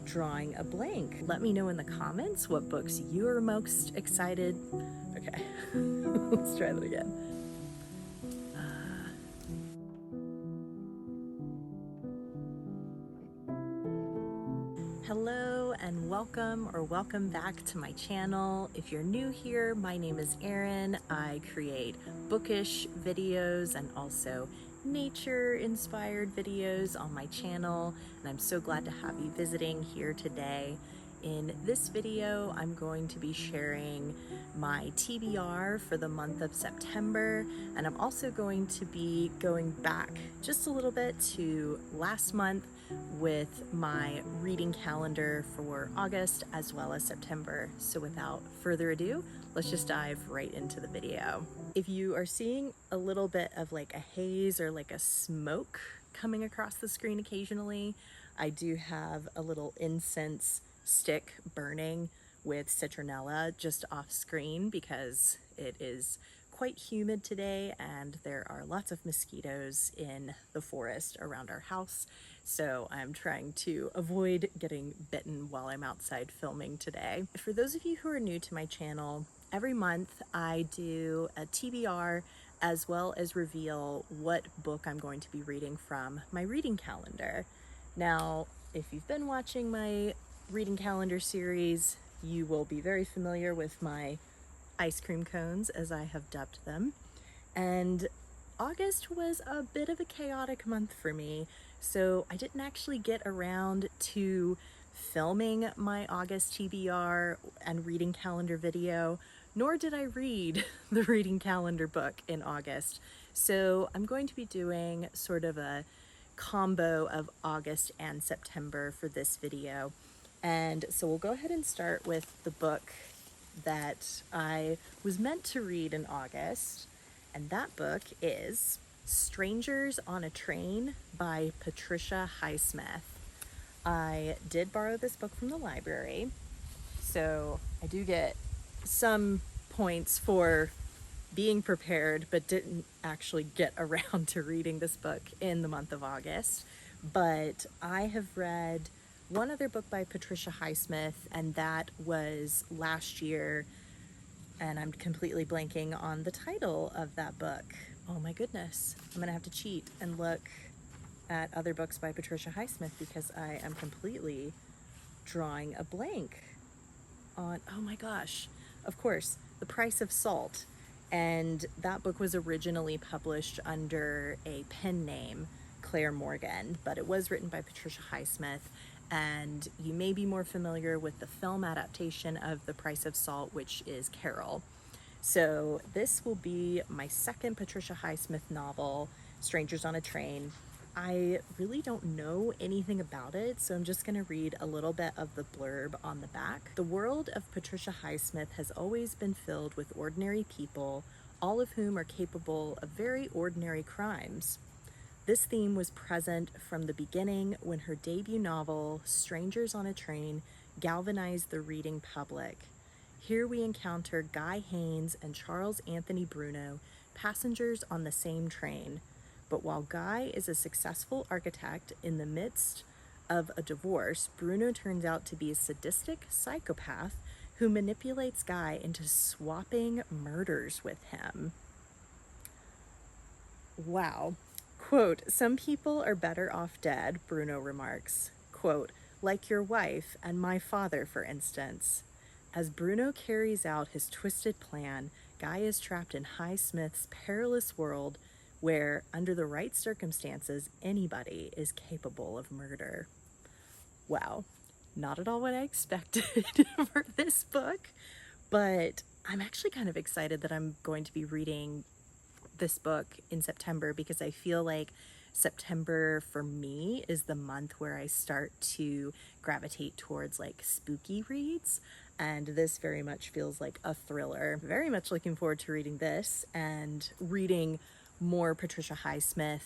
drawing a blank. Let me know in the comments what books you are most excited. Okay, let's try that again. Hello and welcome back to my channel. If you're new here, my name is Erin. I create bookish videos and also nature-inspired videos on my channel, and I'm so glad to have you visiting here today. In this video, I'm going to be sharing my TBR for the month of September, and I'm also going to be going back just a little bit to last month with my reading calendar for August as well as September. So without further ado, let's just dive right into the video. If you are seeing a little bit of like a haze or like a smoke coming across the screen occasionally, I do have a little incense stick burning with citronella just off screen because it is quite humid today and there are lots of mosquitoes in the forest around our house. So I'm trying to avoid getting bitten while I'm outside filming today. For those of you who are new to my channel, every month I do a TBR as well as reveal what book I'm going to be reading from my reading calendar. Now, if you've been watching my reading calendar series, you will be very familiar with my ice cream cones, as I have dubbed them. And August was a bit of a chaotic month for me, so I didn't actually get around to filming my August TBR and reading calendar video, nor did I read the reading calendar book in August. So I'm going to be doing sort of a combo of August and September for this video. And so we'll go ahead and start with the book that I was meant to read in August. And that book is Strangers on a Train by Patricia Highsmith. I did borrow this book from the library, so I do get some points for being prepared, but didn't actually get around to reading this book in the month of August. But I have read one other book by Patricia Highsmith, and that was last year, and I'm completely blanking on the title of that book. Oh my goodness, I'm gonna have to cheat and look at other books by Patricia Highsmith because I am completely drawing a blank on, oh my gosh, of course, The Price of Salt. And that book was originally published under a pen name, Claire Morgan, but it was written by Patricia Highsmith. And you may be more familiar with the film adaptation of The Price of Salt, which is Carol. So this will be my second Patricia Highsmith novel, Strangers on a Train. I really don't know anything about it, so I'm just going to read a little bit of the blurb on the back. The world of Patricia Highsmith has always been filled with ordinary people, all of whom are capable of very ordinary crimes. This theme was present from the beginning when her debut novel, Strangers on a Train, galvanized the reading public. Here we encounter Guy Haynes and Charles Anthony Bruno, passengers on the same train. But while Guy is a successful architect in the midst of a divorce, Bruno turns out to be a sadistic psychopath who manipulates Guy into swapping murders with him. Wow. Quote, "Some people are better off dead," Bruno remarks. Quote, "like your wife and my father, for instance." As Bruno carries out his twisted plan, Guy is trapped in Highsmith's perilous world where, under the right circumstances, anybody is capable of murder. Wow, not at all what I expected for this book, but I'm actually kind of excited that I'm going to be reading this book in September because I feel like September for me is the month where I start to gravitate towards like spooky reads, and this very much feels like a thriller. Very much looking forward to reading this and reading more Patricia Highsmith.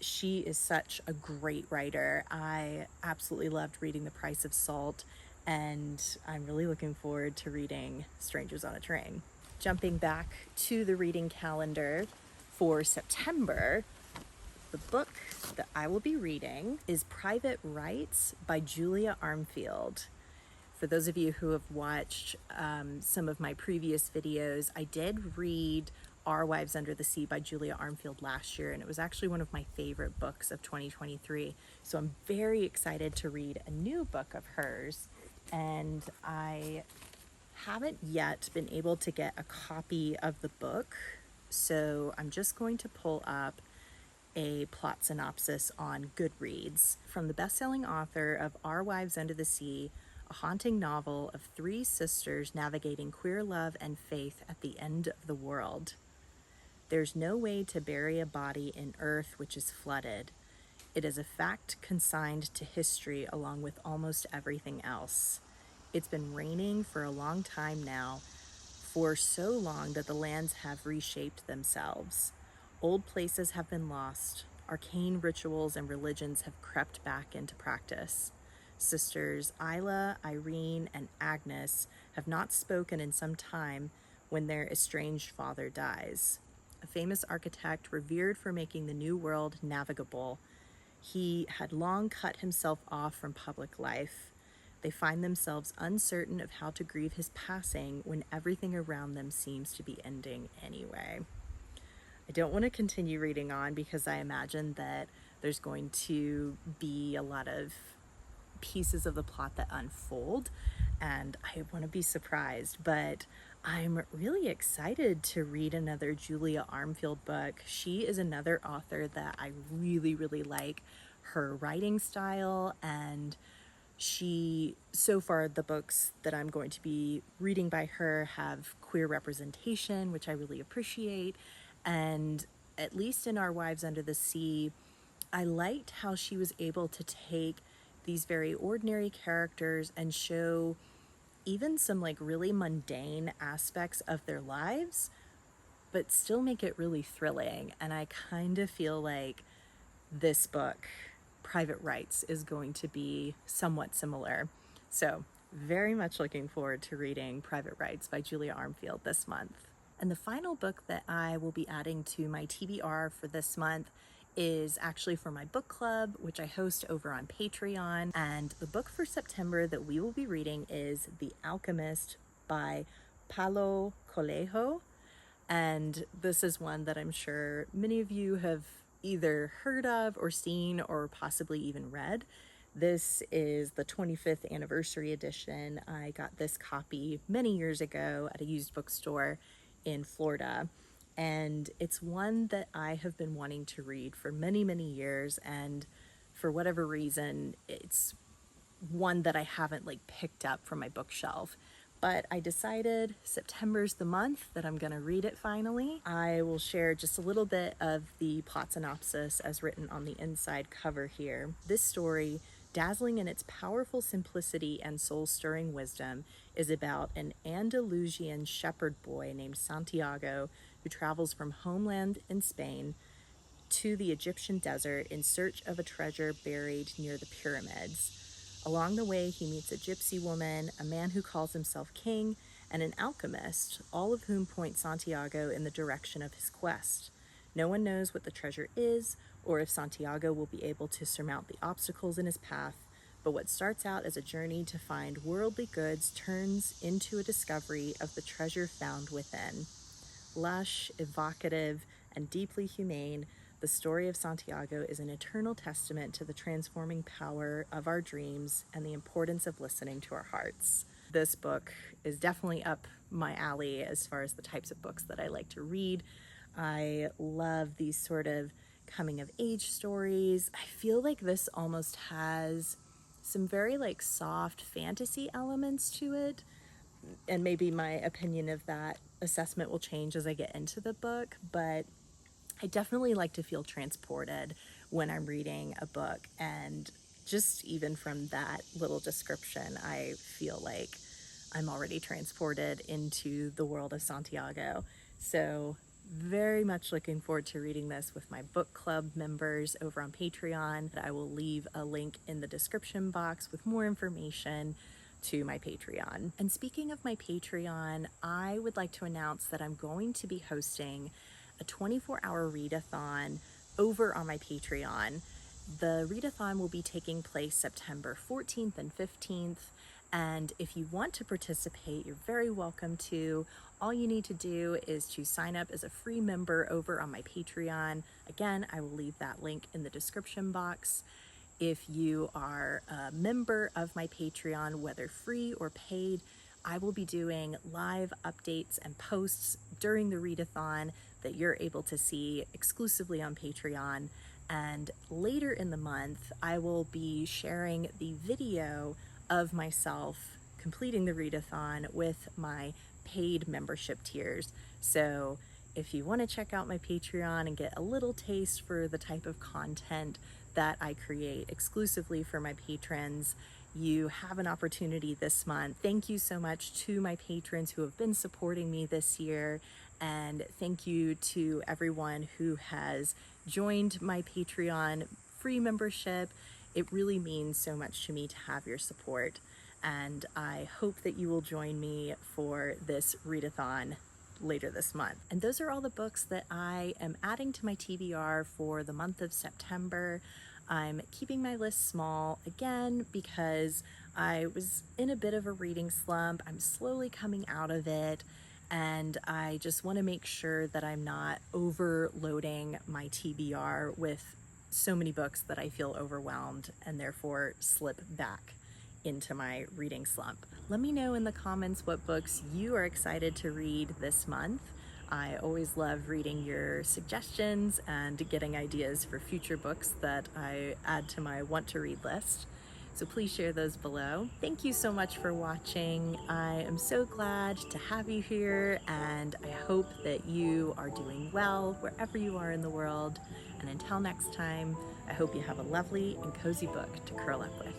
She is such a great writer. I absolutely loved reading The Price of Salt, and I'm really looking forward to reading Strangers on a Train. Jumping back to the reading calendar for September, The book that I will be reading is Private Rights by Julia Armfield. For those of you who have watched some of my previous videos, I did read Our Wives Under the Sea by Julia Armfield last year, and it was actually one of my favorite books of 2023. So I'm very excited to read a new book of hers, and I haven't yet been able to get a copy of the book, so I'm just going to pull up a plot synopsis on Goodreads from the best-selling author of Our Wives Under the Sea, a haunting novel of three sisters navigating queer love and faith at the end of the world. There's no way to bury a body in earth which is flooded. It is a fact consigned to history along with almost everything else. It's been raining for a long time now, for so long that the lands have reshaped themselves. Old places have been lost. Arcane rituals and religions have crept back into practice. Sisters Isla, Irene, and Agnes have not spoken in some time when their estranged father dies. A famous architect revered for making the New World navigable, he had long cut himself off from public life. They find themselves uncertain of how to grieve his passing when everything around them seems to be ending anyway. I don't want to continue reading on because I imagine that there's going to be a lot of pieces of the plot that unfold, and I want to be surprised, but I'm really excited to read another Julia Armfield book. She is another author that I really, really like her writing style, and so far the books that I'm going to be reading by her have queer representation, which I really appreciate. And at least in Our Wives Under the Sea, I liked how she was able to take these very ordinary characters and show even some like really mundane aspects of their lives, but still make it really thrilling. And I kind of feel like this book, Private Rights, is going to be somewhat similar. So very much looking forward to reading Private Rights by Julia Armfield this month. And the final book that I will be adding to my TBR for this month is actually for my book club, which I host over on Patreon. And the book for September that we will be reading is The Alchemist by Paulo Coelho. And this is one that I'm sure many of you have either heard of or seen or possibly even read. This is the 25th anniversary edition. I got this copy many years ago at a used bookstore in Florida, and it's one that I have been wanting to read for many, many years, and for whatever reason, it's one that I haven't like picked up from my bookshelf. But I decided September's the month that I'm gonna read it finally. I will share just a little bit of the plot synopsis as written on the inside cover here. This story, dazzling in its powerful simplicity and soul-stirring wisdom, is about an Andalusian shepherd boy named Santiago who travels from homeland in Spain to the Egyptian desert in search of a treasure buried near the pyramids. Along the way, he meets a gypsy woman, a man who calls himself king, and an alchemist, all of whom point Santiago in the direction of his quest. No one knows what the treasure is, or if Santiago will be able to surmount the obstacles in his path, but what starts out as a journey to find worldly goods turns into a discovery of the treasure found within. Lush, evocative, and deeply humane, the story of Santiago is an eternal testament to the transforming power of our dreams and the importance of listening to our hearts. This book is definitely up my alley as far as the types of books that I like to read. I love these sort of coming of age stories. I feel like this almost has some very like soft fantasy elements to it, and maybe my opinion of that assessment will change as I get into the book, but I definitely like to feel transported when I'm reading a book, and just even from that little description, I feel like I'm already transported into the world of Santiago. So very much looking forward to reading this with my book club members over on Patreon. I will leave a link in the description box with more information to my Patreon. And speaking of my Patreon, I would like to announce that I'm going to be hosting a 24-hour readathon over on my Patreon. The readathon will be taking place September 14th and 15th. And if you want to participate, you're very welcome to. All you need to do is to sign up as a free member over on my Patreon. Again, I will leave that link in the description box. If you are a member of my Patreon, whether free or paid, I will be doing live updates and posts during the readathon that you're able to see exclusively on Patreon. And later in the month, I will be sharing the video of myself completing the readathon with my paid membership tiers. So if you want to check out my Patreon and get a little taste for the type of content that I create exclusively for my patrons, you have an opportunity this month. Thank you so much to my patrons who have been supporting me this year, and thank you to everyone who has joined my Patreon free membership. It really means so much to me to have your support, and I hope that you will join me for this readathon later this month. And those are all the books that I am adding to my TBR for the month of September. I'm keeping my list small again because I was in a bit of a reading slump. I'm slowly coming out of it, and I just want to make sure that I'm not overloading my TBR with so many books that I feel overwhelmed and therefore slip back into my reading slump. Let me know in the comments what books you are excited to read this month. I always love reading your suggestions and getting ideas for future books that I add to my want to read list. So please share those below. Thank you so much for watching. I am so glad to have you here, and I hope that you are doing well wherever you are in the world. And until next time, I hope you have a lovely and cozy book to curl up with.